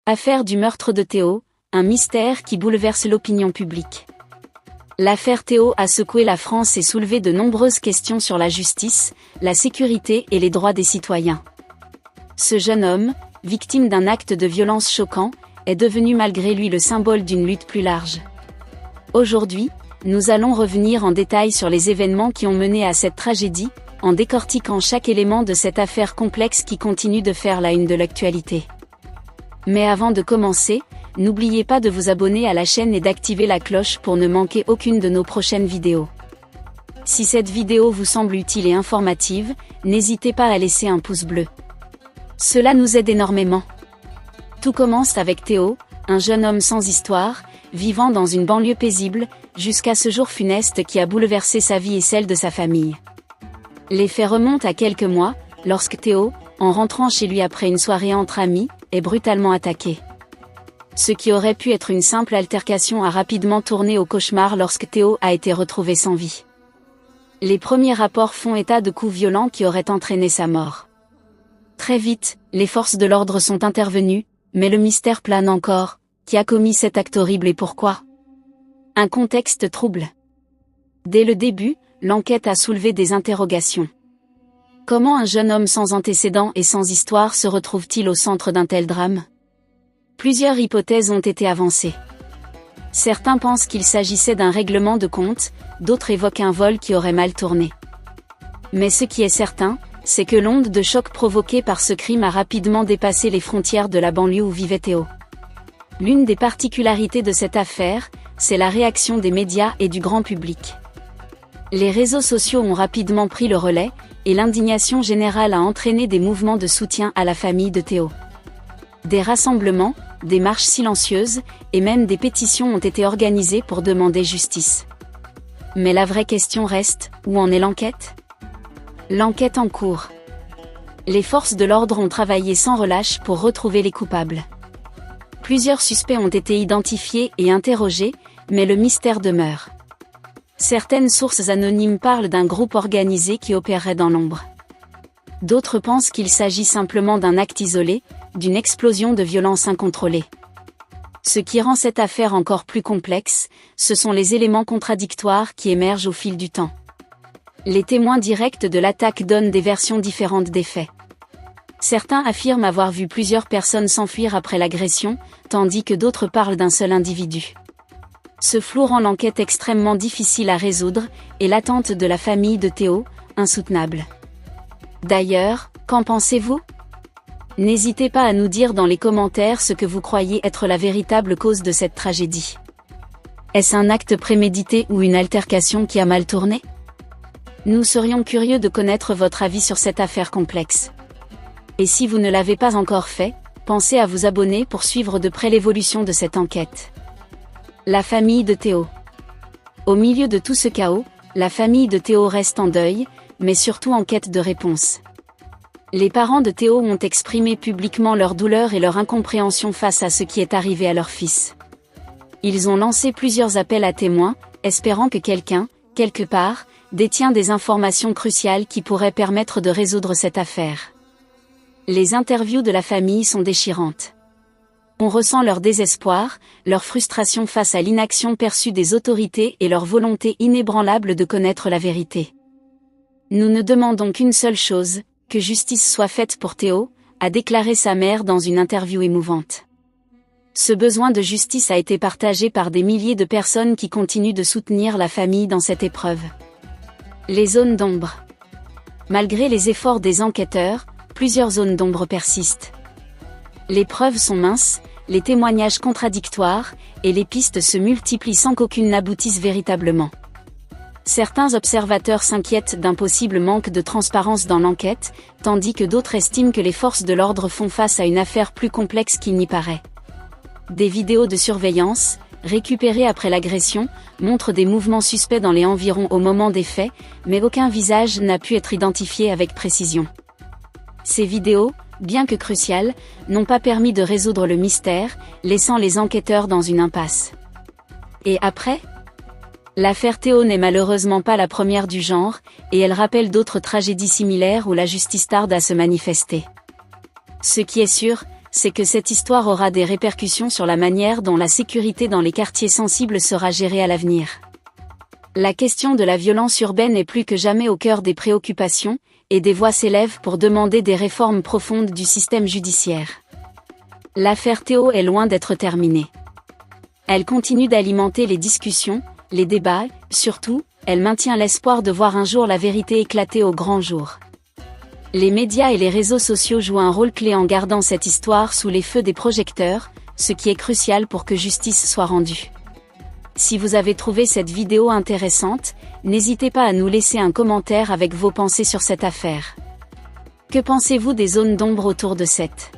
Affaire du meurtre de Théo, un mystère qui bouleverse l'opinion publique. L'affaire Théo a secoué la France et soulevé de nombreuses questions sur la justice, la sécurité et les droits des citoyens. Ce jeune homme, victime d'un acte de violence choquant, est devenu malgré lui le symbole d'une lutte plus large. Aujourd'hui, nous allons revenir en détail sur les événements qui ont mené à cette tragédie, en décortiquant chaque élément de cette affaire complexe qui continue de faire la une de l'actualité. Mais avant de commencer, n'oubliez pas de vous abonner à la chaîne et d'activer la cloche pour ne manquer aucune de nos prochaines vidéos. Si cette vidéo vous semble utile et informative, n'hésitez pas à laisser un pouce bleu. Cela nous aide énormément. Tout commence avec Théo, un jeune homme sans histoire, vivant dans une banlieue paisible, jusqu'à ce jour funeste qui a bouleversé sa vie et celle de sa famille. Les faits remontent à quelques mois, lorsque Théo, en rentrant chez lui après une soirée entre amis, est brutalement attaqué. Ce qui aurait pu être une simple altercation a rapidement tourné au cauchemar lorsque Théo a été retrouvé sans vie. Les premiers rapports font état de coups violents qui auraient entraîné sa mort. Très vite, les forces de l'ordre sont intervenues, mais le mystère plane encore. Qui a commis cet acte horrible et pourquoi? Un contexte trouble. Dès le début, l'enquête a soulevé des interrogations. Comment un jeune homme sans antécédents et sans histoire se retrouve-t-il au centre d'un tel drame? Plusieurs hypothèses ont été avancées. Certains pensent qu'il s'agissait d'un règlement de compte, d'autres évoquent un vol qui aurait mal tourné. Mais ce qui est certain, c'est que l'onde de choc provoquée par ce crime a rapidement dépassé les frontières de la banlieue où vivait Théo. L'une des particularités de cette affaire, c'est la réaction des médias et du grand public. Les réseaux sociaux ont rapidement pris le relais, et l'indignation générale a entraîné des mouvements de soutien à la famille de Théo. Des rassemblements, des marches silencieuses, et même des pétitions ont été organisées pour demander justice. Mais la vraie question reste, où en est l'enquête? L'enquête en cours. Les forces de l'ordre ont travaillé sans relâche pour retrouver les coupables. Plusieurs suspects ont été identifiés et interrogés, mais le mystère demeure. Certaines sources anonymes parlent d'un groupe organisé qui opérerait dans l'ombre. D'autres pensent qu'il s'agit simplement d'un acte isolé, d'une explosion de violence incontrôlée. Ce qui rend cette affaire encore plus complexe, ce sont les éléments contradictoires qui émergent au fil du temps. Les témoins directs de l'attaque donnent des versions différentes des faits. Certains affirment avoir vu plusieurs personnes s'enfuir après l'agression, tandis que d'autres parlent d'un seul individu. Ce flou rend l'enquête extrêmement difficile à résoudre, et l'attente de la famille de Théo, insoutenable. D'ailleurs, qu'en pensez-vous? N'hésitez pas à nous dire dans les commentaires ce que vous croyez être la véritable cause de cette tragédie. Est-ce un acte prémédité ou une altercation qui a mal tourné? Nous serions curieux de connaître votre avis sur cette affaire complexe. Et si vous ne l'avez pas encore fait, pensez à vous abonner pour suivre de près l'évolution de cette enquête. La famille de Théo. Au milieu de tout ce chaos, la famille de Théo reste en deuil, mais surtout en quête de réponse. Les parents de Théo ont exprimé publiquement leur douleur et leur incompréhension face à ce qui est arrivé à leur fils. Ils ont lancé plusieurs appels à témoins, espérant que quelqu'un, quelque part, détient des informations cruciales qui pourraient permettre de résoudre cette affaire. Les interviews de la famille sont déchirantes. On ressent leur désespoir, leur frustration face à l'inaction perçue des autorités et leur volonté inébranlable de connaître la vérité. Nous ne demandons qu'une seule chose, que justice soit faite pour Théo, a déclaré sa mère dans une interview émouvante. Ce besoin de justice a été partagé par des milliers de personnes qui continuent de soutenir la famille dans cette épreuve. Les zones d'ombre. Malgré les efforts des enquêteurs, plusieurs zones d'ombre persistent. Les preuves sont minces, les témoignages contradictoires, et les pistes se multiplient sans qu'aucune n'aboutisse véritablement. Certains observateurs s'inquiètent d'un possible manque de transparence dans l'enquête, tandis que d'autres estiment que les forces de l'ordre font face à une affaire plus complexe qu'il n'y paraît. Des vidéos de surveillance, récupérées après l'agression, montrent des mouvements suspects dans les environs au moment des faits, mais aucun visage n'a pu être identifié avec précision. Ces vidéos, bien que cruciales, n'ont pas permis de résoudre le mystère, laissant les enquêteurs dans une impasse. Et après? L'affaire Théo n'est malheureusement pas la première du genre, et elle rappelle d'autres tragédies similaires où la justice tarde à se manifester. Ce qui est sûr, c'est que cette histoire aura des répercussions sur la manière dont la sécurité dans les quartiers sensibles sera gérée à l'avenir. La question de la violence urbaine est plus que jamais au cœur des préoccupations, et des voix s'élèvent pour demander des réformes profondes du système judiciaire. L'affaire Théo est loin d'être terminée. Elle continue d'alimenter les discussions, les débats, surtout, elle maintient l'espoir de voir un jour la vérité éclater au grand jour. Les médias et les réseaux sociaux jouent un rôle clé en gardant cette histoire sous les feux des projecteurs, ce qui est crucial pour que justice soit rendue. Si vous avez trouvé cette vidéo intéressante, n'hésitez pas à nous laisser un commentaire avec vos pensées sur cette affaire. Que pensez-vous des zones d'ombre autour de cette